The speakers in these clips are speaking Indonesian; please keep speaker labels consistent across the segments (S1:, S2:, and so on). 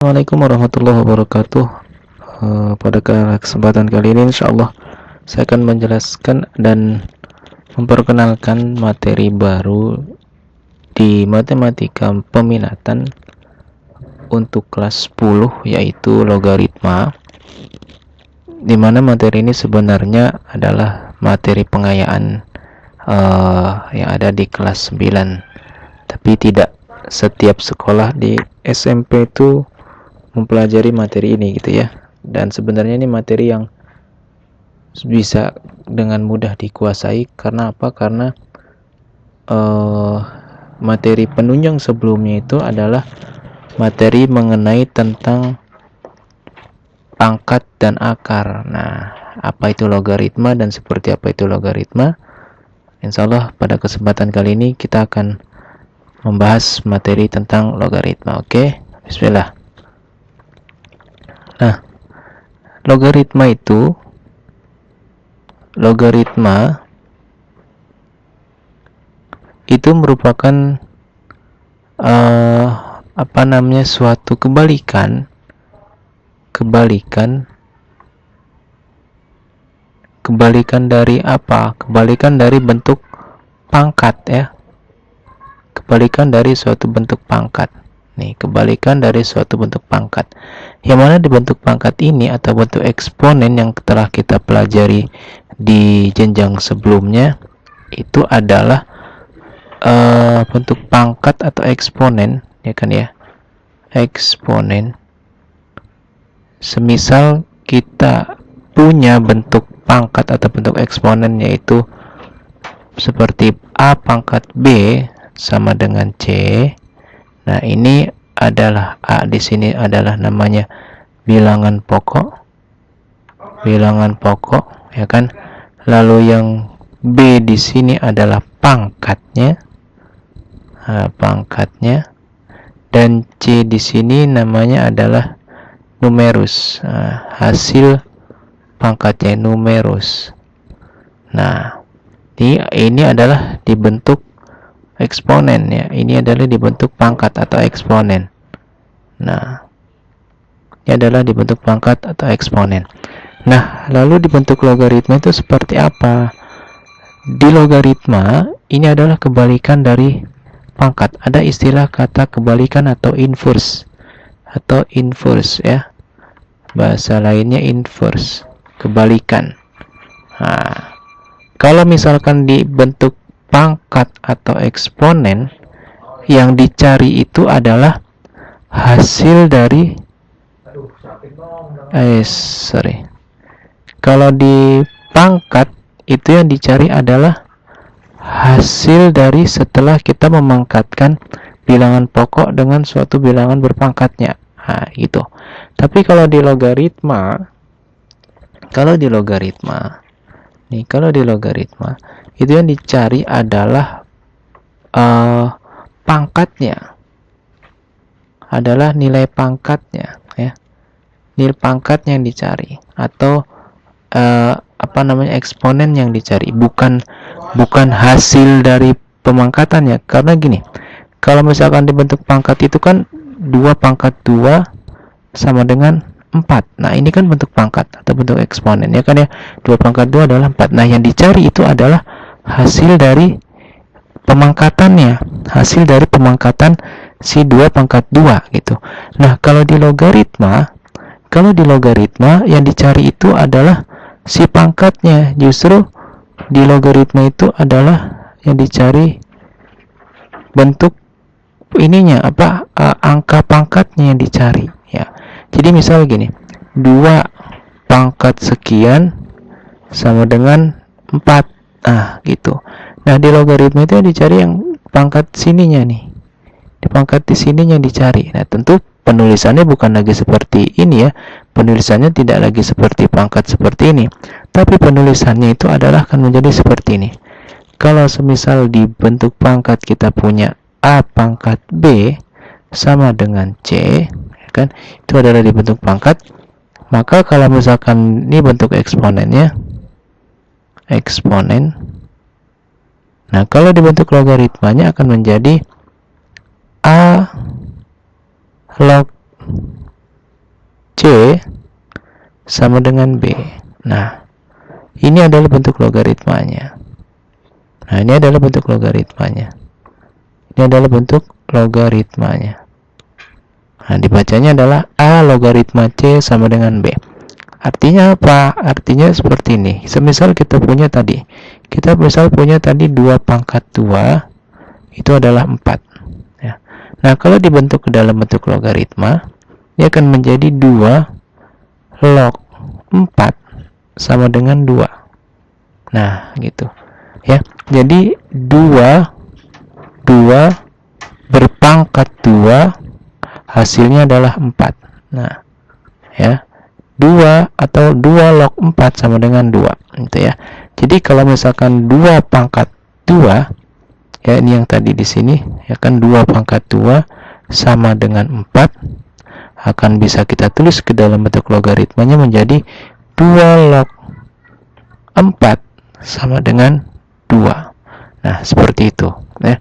S1: Assalamualaikum warahmatullahi wabarakatuh. Pada kesempatan kali ini insyaallah saya akan menjelaskan dan memperkenalkan materi baru di matematika peminatan untuk kelas 10, yaitu logaritma, di mana materi ini sebenarnya adalah materi pengayaan yang ada di kelas 9, tapi tidak setiap sekolah di SMP itu mempelajari materi ini gitu ya. Dan sebenarnya ini materi yang bisa dengan mudah dikuasai. Karena apa? Karena materi penunjang sebelumnya itu adalah materi mengenai tentang pangkat dan akar. Nah, apa itu logaritma dan seperti apa itu logaritma? Insyaallah pada kesempatan kali ini kita akan membahas materi tentang logaritma. Oke, bismillah. Nah, logaritma itu merupakan suatu kebalikan dari apa? Kebalikan dari bentuk pangkat ya. Kebalikan dari suatu bentuk pangkat. Nih, kebalikan dari suatu bentuk pangkat. Yang mana di bentuk pangkat ini atau bentuk eksponen yang telah kita pelajari di jenjang sebelumnya itu adalah bentuk pangkat atau eksponen, ya kan ya? Eksponen. Semisal kita punya bentuk pangkat atau bentuk eksponen yaitu seperti A pangkat B sama dengan C. Nah, ini adalah A di sini adalah namanya bilangan pokok, ya kan? Lalu yang B di sini adalah pangkatnya, dan C di sini namanya adalah numerus, hasil pangkatnya numerus. Nah, ini adalah dibentuk eksponen ya. Ini adalah dibentuk pangkat atau eksponen. Nah, ini adalah dibentuk pangkat atau eksponen. Nah, lalu dibentuk logaritma itu seperti apa? Di logaritma ini adalah kebalikan dari pangkat. Ada istilah kata kebalikan atau inverse ya. Bahasa lainnya inverse, kebalikan. Nah, kalau misalkan dibentuk pangkat atau eksponen, yang dicari itu adalah hasil dari kalau di pangkat itu yang dicari adalah hasil dari setelah kita memangkatkan bilangan pokok dengan suatu bilangan berpangkatnya. Nah, gitu. Tapi kalau di logaritma itu yang dicari adalah pangkatnya, adalah nilai pangkatnya ya. Nilai pangkat yang dicari atau eksponen yang dicari, bukan hasil dari pemangkatannya. Karena gini, kalau misalkan dibentuk pangkat itu kan 2 pangkat 2 sama dengan 4. Nah, ini kan bentuk pangkat atau bentuk eksponen ya kan ya. 2 pangkat 2 adalah 4. Nah, yang dicari itu adalah hasil dari pemangkatannya, hasil dari pemangkatan si 2 pangkat 2 gitu. Nah, kalau di logaritma yang dicari itu adalah si pangkatnya. Justru di logaritma itu adalah yang dicari bentuk ininya, angka pangkatnya yang dicari ya. Jadi misal gini, 2 pangkat sekian sama dengan 4. Nah, gitu. Nah, di logaritma itu yang dicari yang pangkat sininya nih. Di pangkat di sininya dicari. Nah, tentu penulisannya bukan lagi seperti ini ya. Penulisannya tidak lagi seperti pangkat seperti ini. Tapi penulisannya itu adalah akan menjadi seperti ini. Kalau semisal di bentuk pangkat kita punya A pangkat B sama dengan C, ya kan? Itu adalah di bentuk pangkat. Maka kalau misalkan ini bentuk eksponennya, eksponen. Nah, kalau dibentuk logaritmanya akan menjadi A log sama dengan B. Nah, ini adalah bentuk logaritmanya. Nah, ini adalah bentuk logaritmanya. Ini adalah bentuk logaritmanya. Nah, dibacanya adalah A logaritma C sama dengan B. Artinya apa? Artinya seperti ini. Semisal kita punya tadi, 2 pangkat 2 itu adalah 4. Ya. Nah, kalau dibentuk ke dalam bentuk logaritma, dia akan menjadi 2 log 4 sama dengan 2. Nah, gitu. Ya. Jadi 2 berpangkat 2 hasilnya adalah 4. Nah, ya. 2 atau 2 log 4 sama dengan 2, gitu ya. Jadi kalau misalkan 2 pangkat 2, ya ini yang tadi di sini, ya kan 2 pangkat 2 sama dengan 4, akan bisa kita tulis ke dalam bentuk logaritmanya menjadi 2 log 4 sama dengan 2. Nah, seperti itu, ya.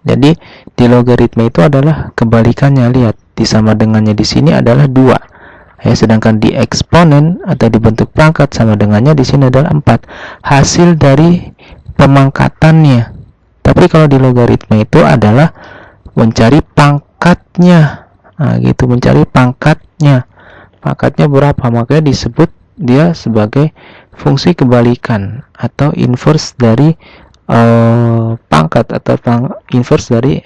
S1: Jadi di logaritma itu adalah kebalikannya, lihat, disama dengannya di sini adalah 2. Ya, sedangkan di eksponen atau di bentuk pangkat sama dengannya di sini adalah 4. Hasil dari pemangkatannya. Tapi kalau di logaritma itu adalah mencari pangkatnya. Nah, gitu, mencari pangkatnya. Pangkatnya berapa? Makanya disebut dia sebagai fungsi kebalikan atau inverse dari pangkat atau inverse dari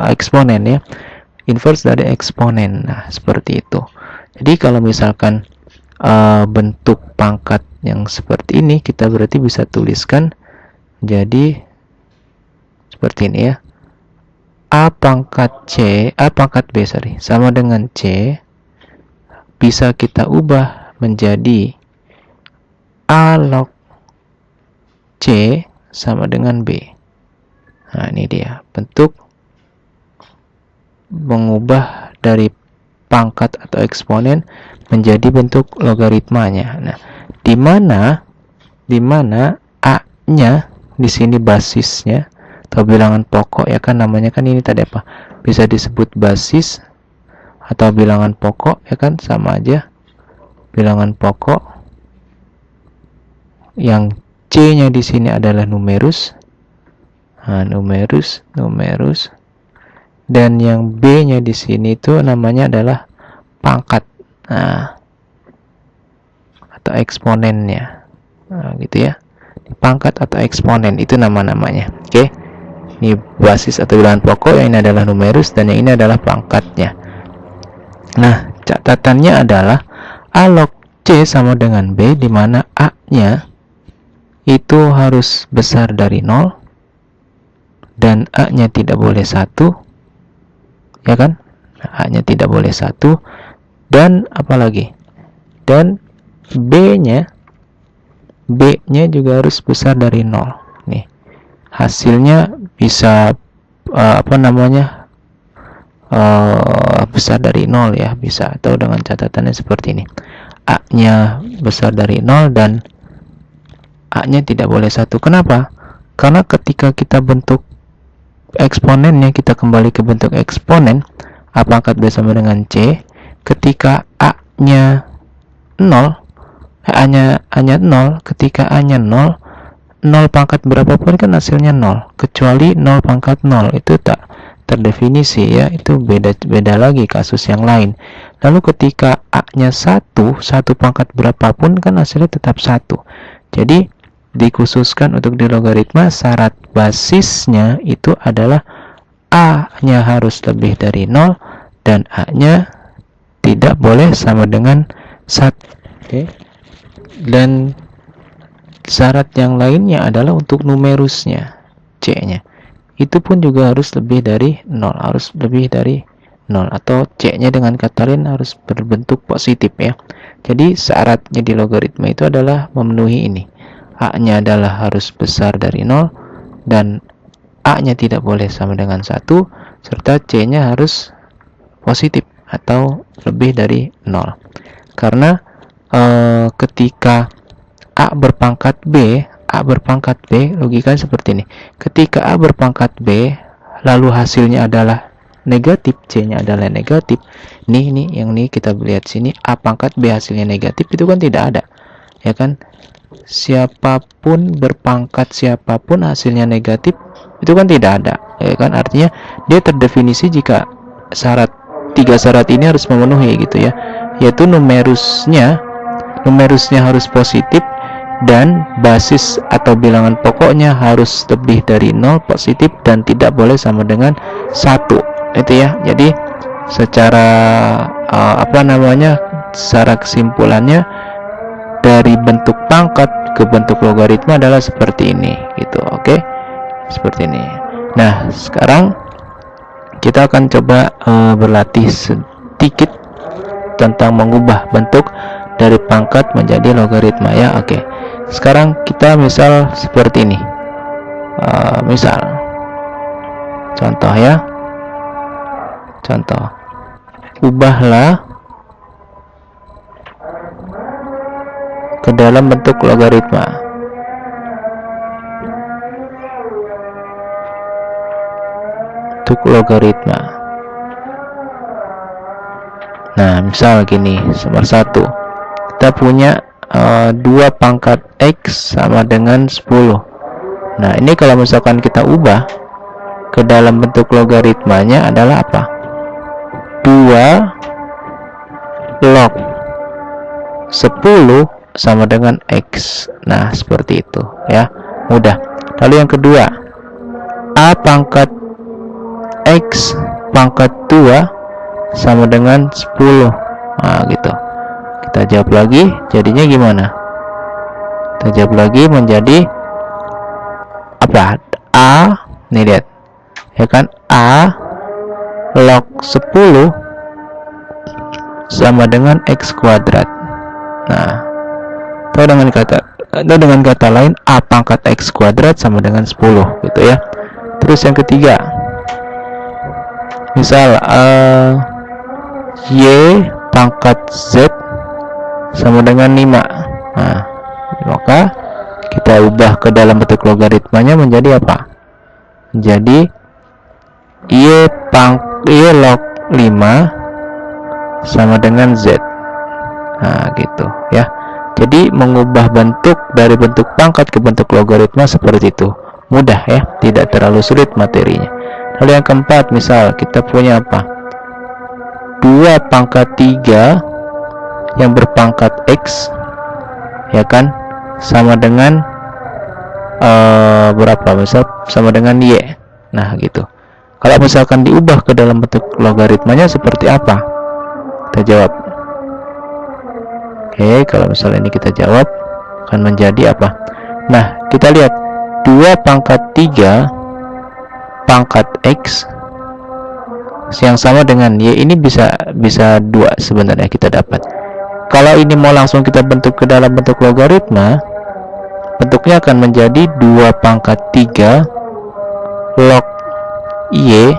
S1: eksponen, ya. Inverse dari eksponen. Nah, seperti itu. Jadi kalau misalkan bentuk pangkat yang seperti ini, kita berarti bisa tuliskan jadi seperti ini, ya. A pangkat B sama dengan C, bisa kita ubah menjadi A log C sama dengan B. Nah, ini dia bentuk mengubah dari pangkat atau eksponen menjadi bentuk logaritmanya. Nah, di mana A-nya di sini basisnya atau bilangan pokok, ya kan, namanya kan ini tadi apa? Bisa disebut basis atau bilangan pokok, ya kan, sama aja. Bilangan pokok yang C-nya di sini adalah numerus. Nah, numerus. Dan yang B-nya di sini itu namanya adalah pangkat, nah, atau eksponennya. Nah, gitu ya. Pangkat atau eksponen itu nama-namanya. Oke. Ini basis atau bilangan pokok, yang ini adalah numerus dan yang ini adalah pangkatnya. Nah, catatannya adalah A log C sama dengan B, di mana A-nya itu harus besar dari 0 dan A-nya tidak boleh 1. Ya kan? A-nya tidak boleh 1, dan apalagi, dan B-nya juga harus besar dari 0. Nih, hasilnya bisa besar dari 0, ya, bisa, atau dengan catatannya seperti ini. A-nya besar dari 0 dan A-nya tidak boleh 1. Kenapa? Karena ketika kita bentuk eksponennya, kita kembali ke bentuk eksponen, A pangkat B sama dengan C, ketika A-nya 0, ketika A-nya 0 pangkat berapapun kan hasilnya 0, kecuali 0 pangkat 0, itu tak terdefinisi, ya, itu beda lagi kasus yang lain. Lalu ketika A-nya 1 pangkat berapapun kan hasilnya tetap 1. Jadi dikhususkan untuk di logaritma, syarat basisnya itu adalah A-nya harus lebih dari 0 dan A-nya tidak boleh sama dengan 1. Oke. Dan syarat yang lainnya adalah untuk numerusnya, C-nya. Itu pun juga harus lebih dari 0, atau C-nya dengan kata lain harus berbentuk positif, ya. Jadi syaratnya di logaritma itu adalah memenuhi ini. A-nya adalah harus besar dari 0 dan A-nya tidak boleh sama dengan 1, serta C-nya harus positif atau lebih dari 0. Karena ketika A berpangkat B, logikanya seperti ini. Ketika A berpangkat B, lalu hasilnya adalah negatif, C-nya adalah negatif. Nih yang nih kita lihat sini, A pangkat B hasilnya negatif, itu kan tidak ada, ya kan? Siapapun berpangkat siapapun hasilnya negatif, itu kan tidak ada, ya kan? Artinya dia terdefinisi jika tiga syarat ini harus memenuhi gitu ya, yaitu numerusnya harus positif, dan basis atau bilangan pokoknya harus lebih dari 0 positif dan tidak boleh sama dengan 1, itu ya. Jadi secara secara kesimpulannya, dari bentuk pangkat ke bentuk logaritma adalah seperti ini gitu. Oke, seperti ini. Nah, sekarang kita akan coba berlatih sedikit tentang mengubah bentuk dari pangkat menjadi logaritma ya. Oke, sekarang kita misal seperti ini. Misal contoh ya, contoh, ubahlah ke dalam bentuk logaritma. Bentuk logaritma. Nah, misal gini, nomor 1. Kita punya 2 pangkat X sama dengan 10. Nah, ini kalau misalkan kita ubah ke dalam bentuk logaritmanya adalah apa? 2 log 10 sama dengan X. Nah, seperti itu ya, mudah. Lalu yang kedua, A pangkat X pangkat 2 sama dengan 10. Nah, gitu. Kita jawab lagi, jadinya gimana? Kita jawab lagi menjadi apa? A, nih lihat, ya kan? A log 10 sama dengan X kuadrat. Nah, atau dengan kata lain, A pangkat X kuadrat sama dengan 10 gitu ya. Terus yang ketiga, misal Y pangkat Z sama dengan 5. Nah, maka kita ubah ke dalam bentuk logaritmanya menjadi apa? Menjadi Y log 5 sama dengan Z. Nah, gitu ya. Jadi mengubah bentuk dari bentuk pangkat ke bentuk logaritma seperti itu. Mudah ya, tidak terlalu sulit materinya. Lalu yang keempat, misal kita punya apa? 2 pangkat 3 yang berpangkat X, ya kan, sama dengan berapa? Misal sama dengan Y. Nah, gitu. Kalau misalkan diubah ke dalam bentuk logaritmanya seperti apa? Kita jawab. Oke, kalau misalnya ini kita jawab, akan menjadi apa? Nah, kita lihat 2 pangkat 3 pangkat X yang sama dengan Y, ini bisa 2 sebenarnya kita dapat. Kalau ini mau langsung kita bentuk ke dalam bentuk logaritma, bentuknya akan menjadi 2 pangkat 3 log Y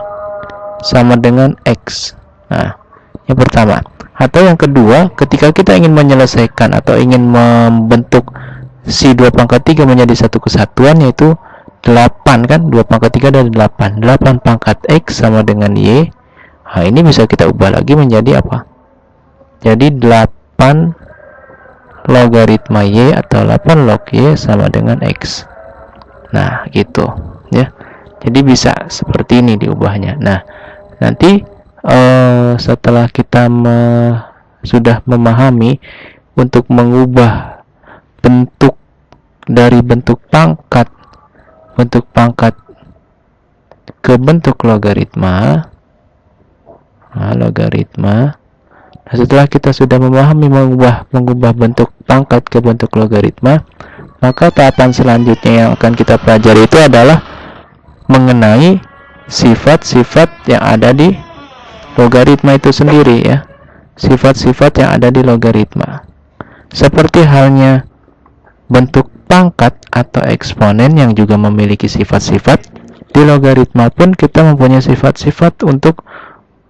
S1: sama dengan X. Nah, yang pertama. Atau yang kedua, ketika kita ingin menyelesaikan atau ingin membentuk si 2 pangkat 3 menjadi satu kesatuan, yaitu 8 kan, 2 pangkat 3 dari 8 pangkat X sama dengan Y. Nah, ini bisa kita ubah lagi menjadi apa? Jadi 8 logaritma Y atau 8 log Y sama dengan X. Nah, gitu ya. Jadi bisa seperti ini diubahnya. Nah, nanti setelah kita sudah memahami untuk mengubah bentuk dari bentuk pangkat ke bentuk logaritma. Nah, logaritma. Nah, setelah kita sudah memahami mengubah bentuk pangkat ke bentuk logaritma, maka tahapan selanjutnya yang akan kita pelajari itu adalah mengenai sifat-sifat yang ada di logaritma itu sendiri ya. Sifat-sifat yang ada di logaritma. Seperti halnya bentuk pangkat atau eksponen yang juga memiliki sifat-sifat, di logaritma pun kita mempunyai sifat-sifat untuk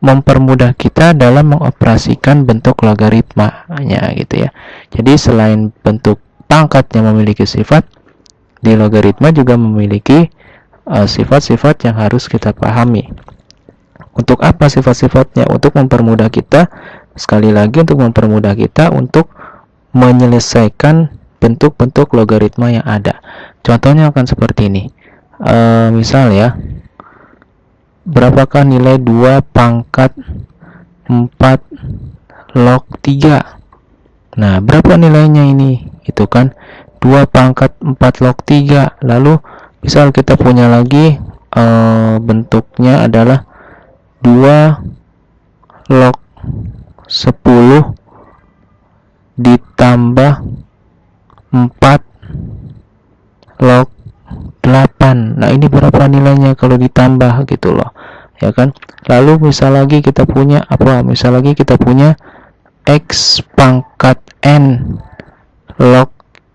S1: mempermudah kita dalam mengoperasikan bentuk logaritmanya gitu ya. Jadi selain bentuk pangkat yang memiliki sifat, di logaritma juga memiliki sifat-sifat yang harus kita pahami. Untuk apa sifat-sifatnya? Untuk mempermudah kita, sekali lagi untuk mempermudah kita untuk menyelesaikan bentuk-bentuk logaritma yang ada. Contohnya akan seperti ini. Misal ya, berapakah nilai 2 pangkat 4 log 3? Nah, berapa nilainya ini? Itu kan 2 pangkat 4 log 3. Lalu misal kita punya lagi bentuknya adalah 2 log 10 ditambah 4 log 8. Nah, ini berapa nilainya kalau ditambah gitu loh, ya kan? Lalu misal lagi kita punya apa? Misal lagi kita punya x pangkat n log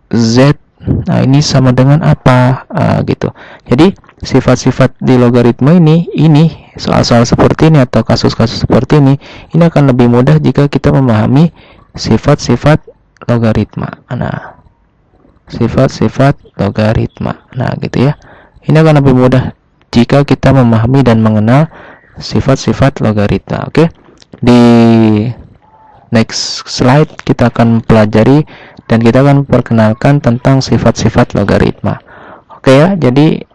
S1: z. Nah, ini sama dengan apa? Gitu. Jadi sifat-sifat di logaritma ini soal-soal seperti ini atau kasus-kasus seperti ini akan lebih mudah jika kita memahami sifat-sifat logaritma. Nah, sifat-sifat logaritma. Nah, gitu ya. Ini akan lebih mudah jika kita memahami dan mengenal sifat-sifat logaritma. Oke. Di next slide kita akan pelajari dan kita akan perkenalkan tentang sifat-sifat logaritma. Oke ya, jadi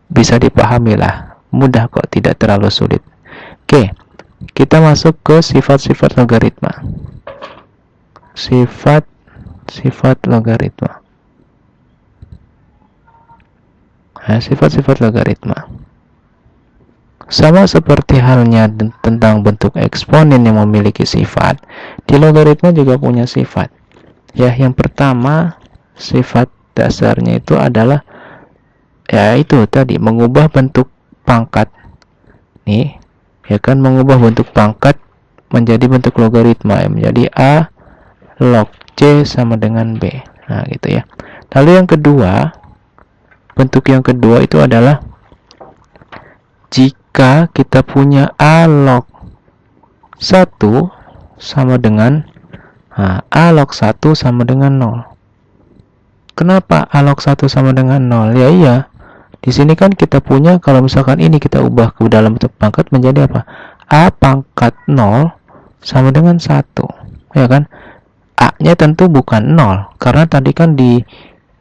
S1: bisa dipahami lah, mudah kok, tidak terlalu sulit. Oke, kita masuk ke sifat-sifat logaritma. Sifat-sifat logaritma. Nah, sifat-sifat logaritma sama seperti halnya tentang bentuk eksponen yang memiliki sifat, di logaritma juga punya sifat. Ya, yang pertama sifat dasarnya itu adalah yaitu tadi mengubah bentuk pangkat. Nih, ya kan, mengubah bentuk pangkat menjadi bentuk logaritma, menjadi A log C sama dengan B. Nah, gitu ya. Lalu yang kedua, bentuk yang kedua itu adalah jika kita punya A log 1 sama dengan A log 1 sama dengan 0. Kenapa A log 1 sama dengan 0? Ya iya, di sini kan kita punya, kalau misalkan ini kita ubah ke dalam bentuk pangkat menjadi apa? A pangkat 0 sama dengan 1. Ya kan? A-nya tentu bukan 0 karena tadi kan di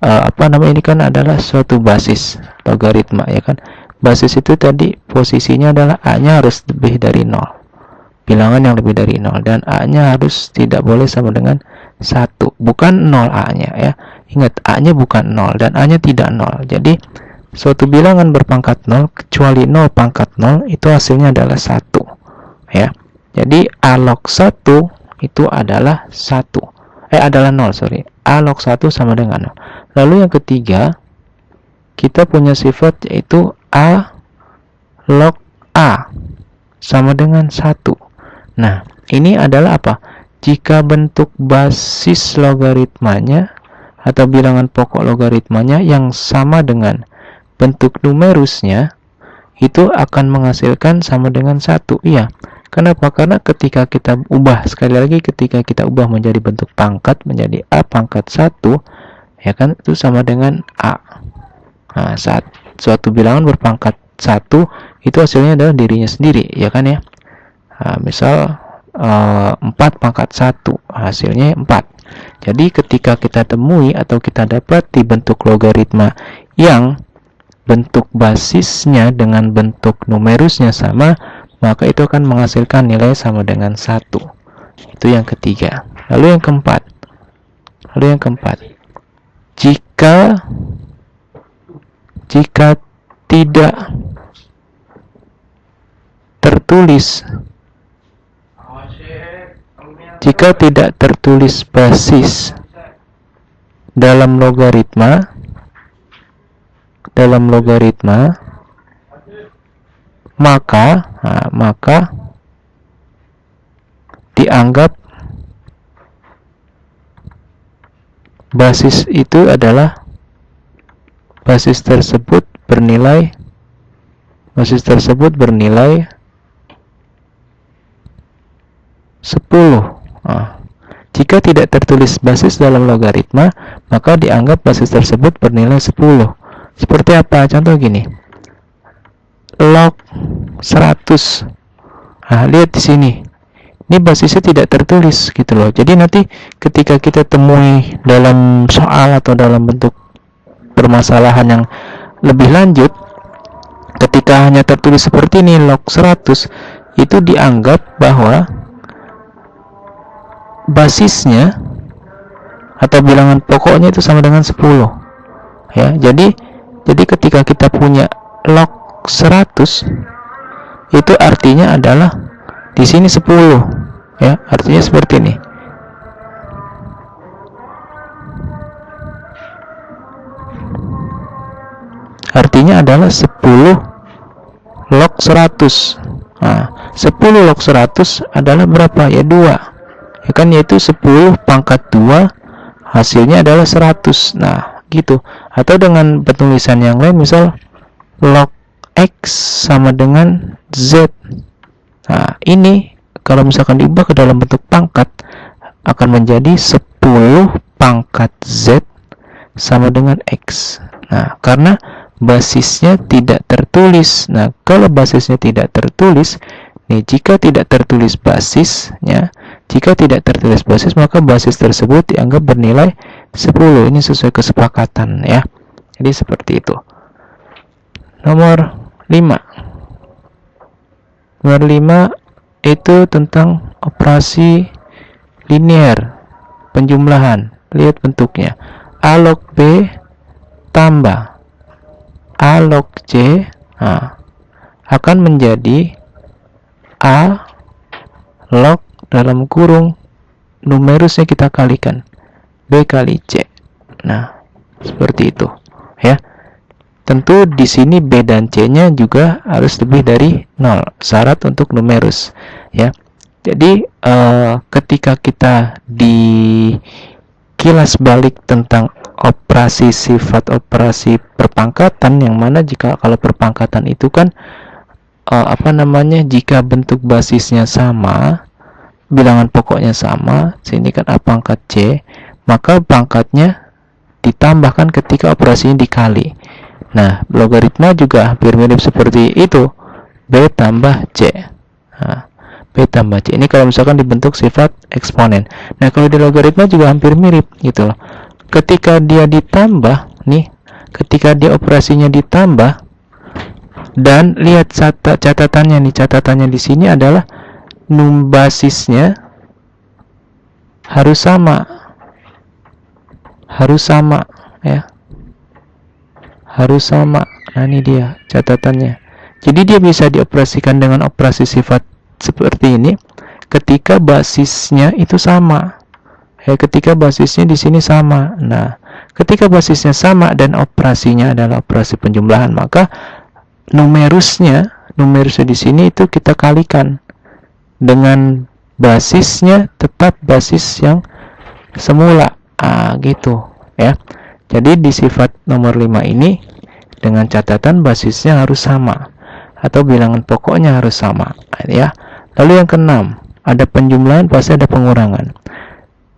S1: ini kan adalah suatu basis logaritma, ya kan? Basis itu tadi posisinya adalah A-nya harus lebih dari 0. Bilangan yang lebih dari 0 dan A-nya harus tidak boleh sama dengan 1. Bukan 0 A-nya ya. Ingat, A-nya bukan 0 dan A-nya tidak 0. Jadi suatu bilangan berpangkat 0 kecuali 0 pangkat 0 itu hasilnya adalah 1. Ya. Jadi A log 1 itu adalah 1. Adalah 0, sorry. A log 1 sama dengan 0. Lalu yang ketiga, kita punya sifat yaitu A log A sama dengan 1. Nah, ini adalah apa? Jika bentuk basis logaritmanya atau bilangan pokok logaritmanya yang sama dengan bentuk numerusnya, itu akan menghasilkan sama dengan 1. Iya. Kenapa? Karena ketika kita ubah, sekali lagi ketika kita ubah menjadi bentuk pangkat menjadi A pangkat 1, ya kan, itu sama dengan A. Nah, saat suatu bilangan berpangkat 1 itu hasilnya adalah dirinya sendiri, ya kan ya. Nah, misal 4 pangkat 1 hasilnya 4. Jadi ketika kita temui atau kita dapat di bentuk logaritma yang bentuk basisnya dengan bentuk numerusnya sama, maka itu akan menghasilkan nilai sama dengan 1. Itu yang ketiga. Lalu yang keempat, jika tidak tertulis basis dalam logaritma, maka dianggap basis itu adalah basis tersebut bernilai 10. Jika tidak tertulis basis dalam logaritma, maka dianggap basis tersebut bernilai 10. Seperti apa? Contoh gini. Log 100 Nah, lihat di sini. Ini basisnya tidak tertulis gitu loh. Jadi nanti ketika kita temui dalam soal atau dalam bentuk permasalahan yang lebih lanjut, ketika hanya tertulis seperti ini log 100, itu dianggap bahwa basisnya atau bilangan pokoknya itu sama dengan 10. Ya, jadi ketika kita punya log 100, itu artinya adalah di sini 10, ya, artinya seperti ini. Artinya adalah 10 log 100. Nah, 10 log 100 adalah berapa? Ya 2. Ya kan, yaitu 10 pangkat 2 hasilnya adalah 100. Nah, gitu. Atau dengan penulisan yang lain, misal log X sama dengan Z. Nah, ini kalau misalkan diubah ke dalam bentuk pangkat akan menjadi 10 pangkat Z sama dengan X. Nah, karena basisnya tidak tertulis. Nah, kalau basisnya tidak tertulis, nih, jika tidak tertulis basisnya, maka basis tersebut dianggap bernilai 10. Ini sesuai kesepakatan, ya. Jadi seperti itu. Nomor 5 itu tentang operasi linear penjumlahan. Lihat bentuknya. A log B tambah A log C, nah, akan menjadi A log dalam kurung numerusnya kita kalikan B kali C. Nah, seperti itu, ya. Tentu di sini B dan C-nya juga harus lebih dari 0, syarat untuk numerus, ya. Jadi ketika kita di kilas balik tentang operasi sifat operasi perpangkatan, yang mana jika kalau perpangkatan itu kan jika bentuk basisnya sama, bilangan pokoknya sama, sini kan A pangkat C, maka pangkatnya ditambahkan ketika operasinya dikali. Nah, logaritma juga hampir mirip seperti itu, B tambah C. Nah, B tambah C ini kalau misalkan dibentuk sifat eksponen. Nah, kalau di logaritma juga hampir mirip gitu loh. Ketika dia ditambah nih, ketika dia operasinya ditambah, dan lihat catatannya nih, catatannya di sini adalah basisnya harus sama, ya, harus sama. Nah, ini dia catatannya. Jadi dia bisa dioperasikan dengan operasi sifat seperti ini ketika basisnya itu sama. Ya, ketika basisnya di sini sama. Nah, ketika basisnya sama dan operasinya adalah operasi penjumlahan, maka numerusnya di sini itu kita kalikan dengan basisnya tetap basis yang semula. Gitu, ya. Jadi di sifat nomor 5 ini dengan catatan basisnya harus sama atau bilangan pokoknya harus sama, ya. Lalu yang keenam, ada penjumlahan pasti ada pengurangan.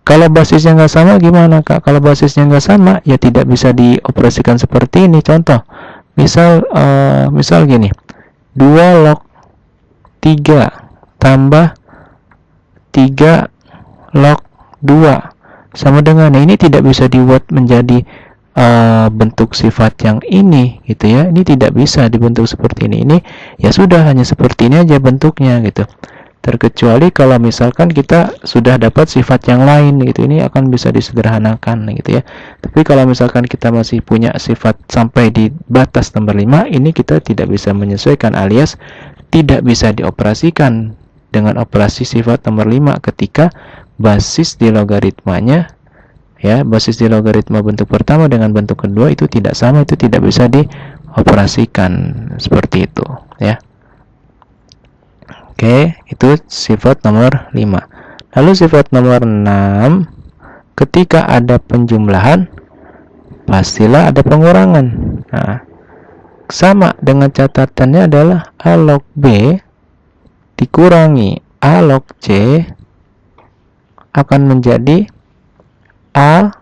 S1: Kalau basisnya nggak sama gimana, Kak? Kalau basisnya nggak sama, ya tidak bisa dioperasikan seperti ini. Contoh, misal gini, 2 log 3 tambah 3 log 2 sama dengan, ini tidak bisa dibuat menjadi bentuk sifat yang ini gitu, ya. Ini tidak bisa dibentuk seperti ini. Ini ya sudah, hanya seperti ini aja bentuknya gitu. Terkecuali kalau misalkan kita sudah dapat sifat yang lain gitu, ini akan bisa disederhanakan gitu, ya. Tapi kalau misalkan kita masih punya sifat sampai di batas nomor 5, ini kita tidak bisa menyesuaikan, alias tidak bisa dioperasikan dengan operasi sifat nomor 5 ketika basis di logaritmanya, ya, basis di logaritma bentuk pertama dengan bentuk kedua itu tidak sama, itu tidak bisa dioperasikan seperti itu, ya. Oke, itu sifat nomor 5. Lalu sifat nomor 6, ketika ada penjumlahan pastilah ada pengurangan. Nah, sama dengan catatannya adalah A log B dikurangi A log C akan menjadi A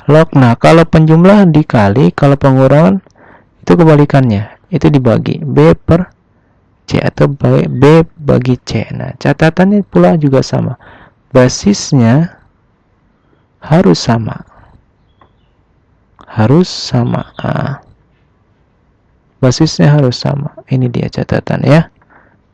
S1: log. Nah, kalau penjumlahan dikali, kalau pengurangan itu kebalikannya, itu dibagi B per C atau B bagi C. Nah, catatannya pula juga sama. Basisnya harus sama. Harus sama. Nah, basisnya harus sama. Ini dia catatan ya.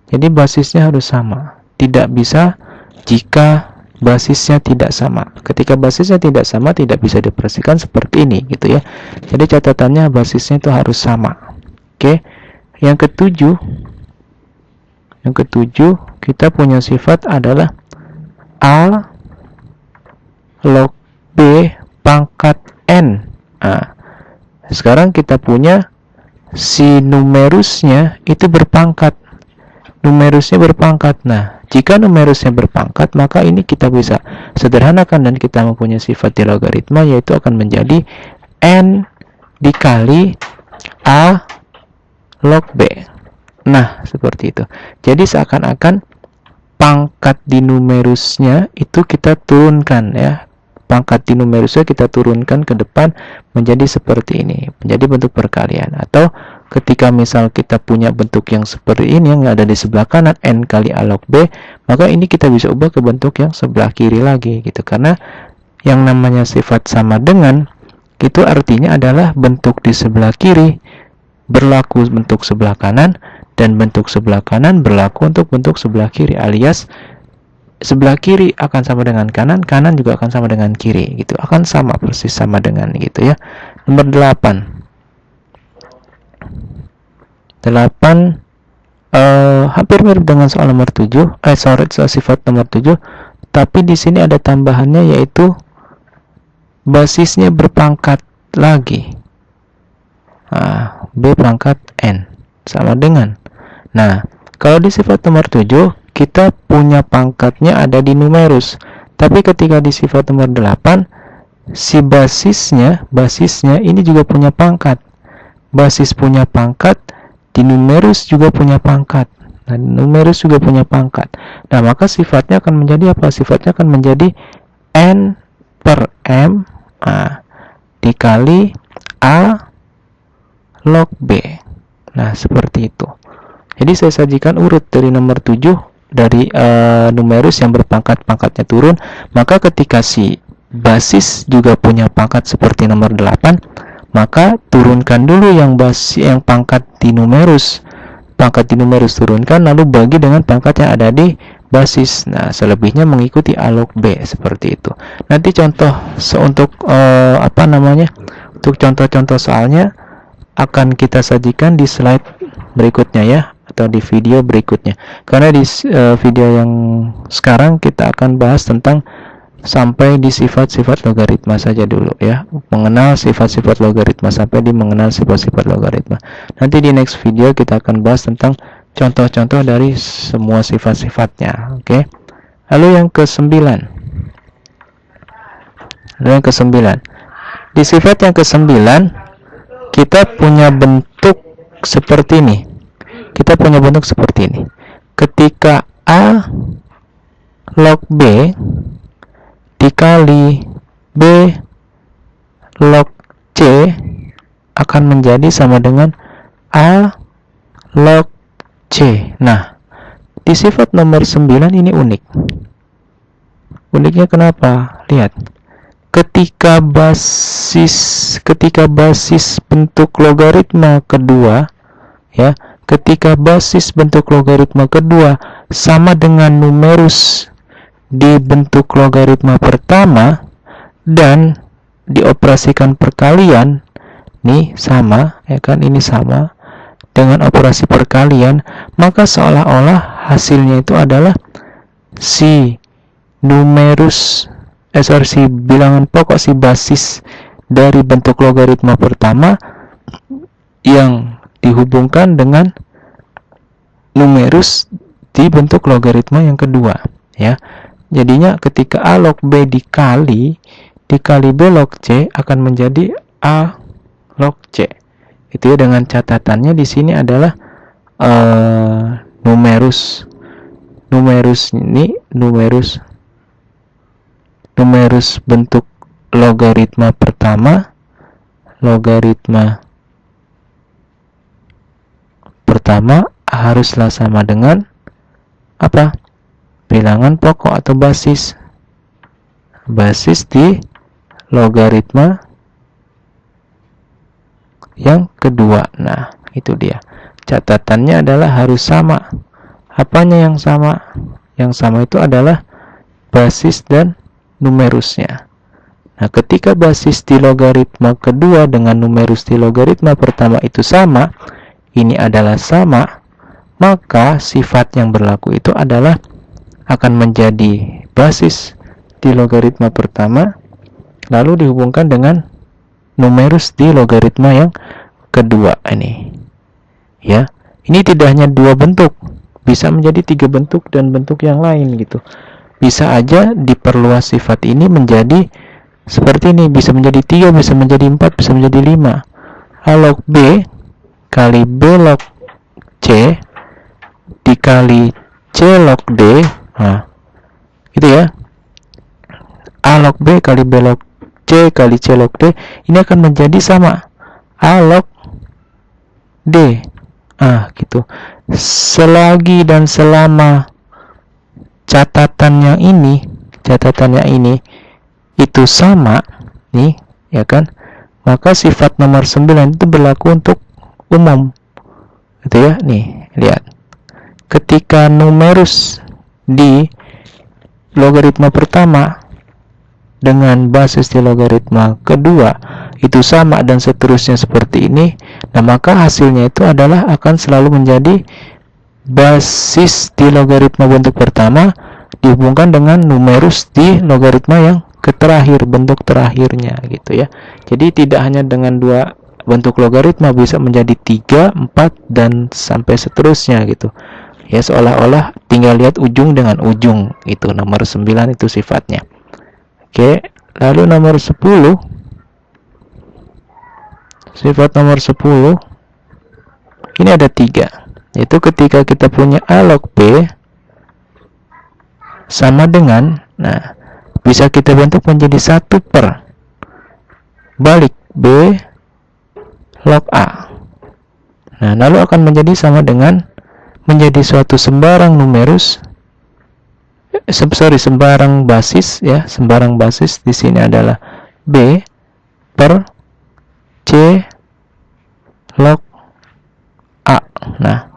S1: Jadi basisnya harus sama. Tidak bisa jika basisnya tidak sama. Ketika basisnya tidak sama, tidak bisa dioperasikan seperti ini gitu ya. Jadi catatannya basisnya itu harus sama. Oke. Yang ketujuh kita punya sifat adalah A log B pangkat N. Nah, sekarang kita punya si numerusnya itu berpangkat. Numerusnya berpangkat. Nah, jika numerusnya berpangkat, maka ini kita bisa sederhanakan dan kita mempunyai sifat di logaritma, yaitu akan menjadi N dikali A log B. Nah, seperti itu. Jadi seakan-akan pangkat di numerusnya itu kita turunkan ya. Pangkat di numerusnya kita turunkan ke depan menjadi seperti ini, menjadi bentuk perkalian. Atau ketika misal kita punya bentuk yang seperti ini yang ada di sebelah kanan, N kali A log B, maka ini kita bisa ubah ke bentuk yang sebelah kiri lagi gitu. Karena yang namanya sifat sama dengan itu artinya adalah bentuk di sebelah kiri berlaku bentuk sebelah kanan, dan bentuk sebelah kanan berlaku untuk bentuk sebelah kiri, alias sebelah kiri akan sama dengan kanan, kanan juga akan sama dengan kiri gitu. Akan sama, persis sama dengan gitu ya. Nomor 8 hampir mirip dengan soal nomor 7. Soal sifat nomor 7, tapi di sini ada tambahannya, yaitu basisnya berpangkat lagi. Nah, B pangkat N sama dengan. Nah, kalau di sifat nomor 7 kita punya pangkatnya ada di numerus. Tapi ketika di sifat nomor 8 si basisnya ini juga punya pangkat. Basis punya pangkat, di numerus juga punya pangkat. Nah, numerus juga punya pangkat. Nah, maka sifatnya akan menjadi apa? Sifatnya akan menjadi N per M dikali A log B. Nah, seperti itu. Jadi saya sajikan urut dari nomor 7 dari numerus yang berpangkat-pangkatnya turun. Maka ketika si basis juga punya pangkat seperti nomor 8, maka turunkan dulu yang pangkat di numerus. Pangkat di numerus turunkan, lalu bagi dengan pangkat yang ada di basis. Nah, selebihnya mengikuti A log B, seperti itu. Nanti contoh untuk untuk contoh-contoh soalnya akan kita sajikan di slide berikutnya ya, atau di video berikutnya. Karena di video yang sekarang kita akan bahas tentang sampai di sifat-sifat logaritma saja dulu ya, mengenal sifat-sifat logaritma sampai di mengenal sifat-sifat logaritma. Nanti di next video kita akan bahas tentang contoh-contoh dari semua sifat-sifatnya. Oke. Lalu yang ke-9. Di sifat yang ke-9 kita punya bentuk seperti ini. Ketika A log B dikali B log C akan menjadi sama dengan A log C. Nah, di sifat nomor 9 ini unik. Uniknya kenapa? Lihat. Ketika basis bentuk logaritma kedua ya, ketika basis bentuk logaritma kedua sama dengan numerus di bentuk logaritma pertama dan dioperasikan perkalian, nih sama ya kan, ini sama dengan operasi perkalian, maka seolah-olah hasilnya itu adalah si numerus si bilangan pokok, si basis dari bentuk logaritma pertama yang dihubungkan dengan numerus di bentuk logaritma yang kedua ya. Jadinya ketika A log B dikali B log C akan menjadi A log C. Itu ya, dengan catatannya di sini adalah numerus bentuk logaritma pertama haruslah sama dengan apa? Bilangan pokok atau basis di logaritma yang kedua. Nah, itu dia. Catatannya adalah harus sama. Apanya yang sama? Yang sama itu adalah basis dan numerusnya. Nah, ketika basis di logaritma kedua dengan numerus di logaritma pertama itu sama, ini adalah sama, maka sifat yang berlaku itu adalah akan menjadi basis di logaritma pertama lalu dihubungkan dengan numerus di logaritma yang kedua ini. Ya, ini tidak hanya dua bentuk, bisa menjadi tiga bentuk dan bentuk yang lain gitu. Bisa aja diperluas sifat ini menjadi seperti ini, bisa menjadi 3, bisa menjadi 4, bisa menjadi 5. A log B kali B log C dikali C log D. Nah, gitu ya. A log B kali B log C kali C log D ini akan menjadi sama A log D. Gitu. Selagi dan selama catatannya ini itu sama nih, ya kan? Maka sifat nomor 9 itu berlaku untuk umum. Gitu ya. Nih, lihat. Ketika numerus di logaritma pertama dengan basis di logaritma kedua itu sama dan seterusnya seperti ini, nah maka hasilnya itu adalah akan selalu menjadi basis di logaritma bentuk pertama dihubungkan dengan numerus di logaritma yang terakhir, bentuk terakhirnya gitu ya. Jadi tidak hanya dengan dua bentuk logaritma, bisa menjadi 3, 4 dan sampai seterusnya gitu. Ya, seolah-olah tinggal lihat ujung dengan ujung. Itu nomor 9 itu sifatnya. Oke, lalu nomor 10. Sifat nomor 10 ini ada 3. Yaitu ketika kita punya A log B sama dengan, nah, bisa kita bentuk menjadi 1 per balik B log A. Nah, lalu akan menjadi sama dengan menjadi suatu sembarang numerus, sembarang basis ya, sembarang basis di sini adalah B per C log A. Nah,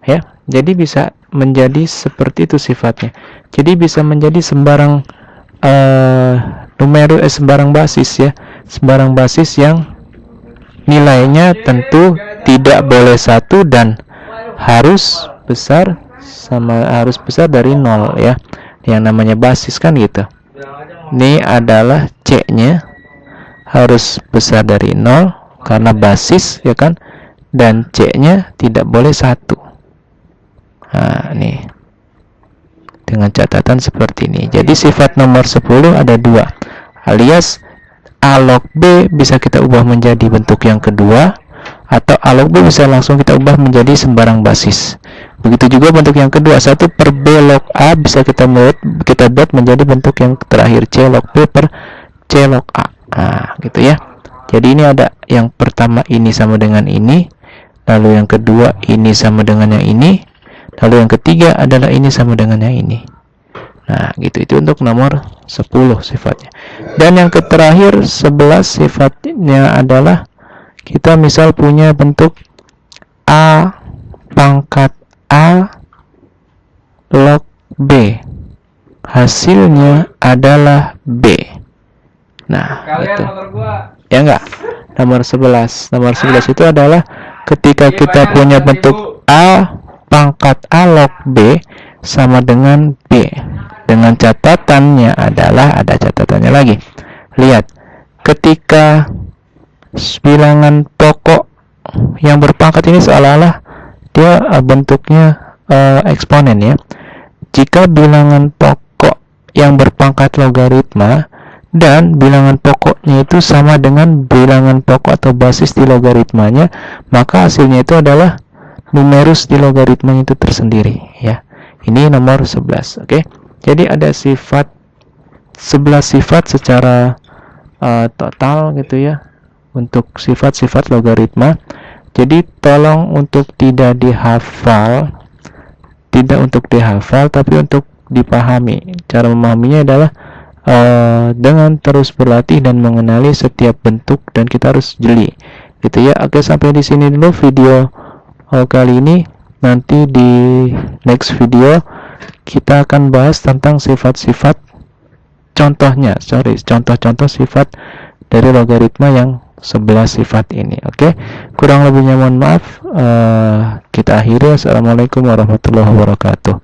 S1: ya, jadi bisa menjadi seperti itu sifatnya. Jadi bisa menjadi sembarang sembarang basis ya, sembarang basis yang nilainya tentu tidak boleh 1 dan harus besar dari 0 ya. Yang namanya basis kan gitu. Ini adalah C-nya harus besar dari 0 karena basis ya kan, dan C-nya tidak boleh 1. Nah, nih. Dengan catatan seperti ini. Jadi sifat nomor 10 ada 2. Alias A log B bisa kita ubah menjadi bentuk yang kedua, atau A log B bisa langsung kita ubah menjadi sembarang basis. Begitu juga bentuk yang kedua, 1 per B log A bisa kita buat menjadi bentuk yang terakhir, C log B per C log A. Nah, gitu ya. Jadi ini ada yang pertama ini sama dengan ini, lalu yang kedua ini sama dengan yang ini, lalu yang ketiga adalah ini sama dengan yang ini. Nah, gitu. Itu untuk nomor 10 sifatnya. Dan yang terakhir 11 sifatnya adalah kita misal punya bentuk A pangkat A log B. Hasilnya adalah B. Nah, itu. Ya enggak? Nomor 11. Nomor 11 itu adalah ketika kita punya bentuk A pangkat A log B sama dengan B. Dengan catatannya adalah, ada catatannya lagi. Lihat, ketika bilangan pokok yang berpangkat ini seolah-olah dia bentuknya eksponen ya. Jika bilangan pokok yang berpangkat logaritma dan bilangan pokoknya itu sama dengan bilangan pokok atau basis di logaritmanya, maka hasilnya itu adalah numerus di logaritmanya itu tersendiri ya. Ini nomor 11. Oke. Jadi ada 11 sifat secara total gitu ya untuk sifat-sifat logaritma. Jadi tolong untuk tidak dihafal, tapi untuk dipahami. Cara memahaminya adalah dengan terus berlatih dan mengenali setiap bentuk, dan kita harus jeli gitu ya. Oke, sampai di sini dulu video kali ini. Nanti di next video kita akan bahas tentang sifat-sifat contoh-contoh sifat dari logaritma yang 11 sifat ini. Oke, kurang lebihnya mohon maaf. Kita akhiri. Assalamualaikum warahmatullahi wabarakatuh.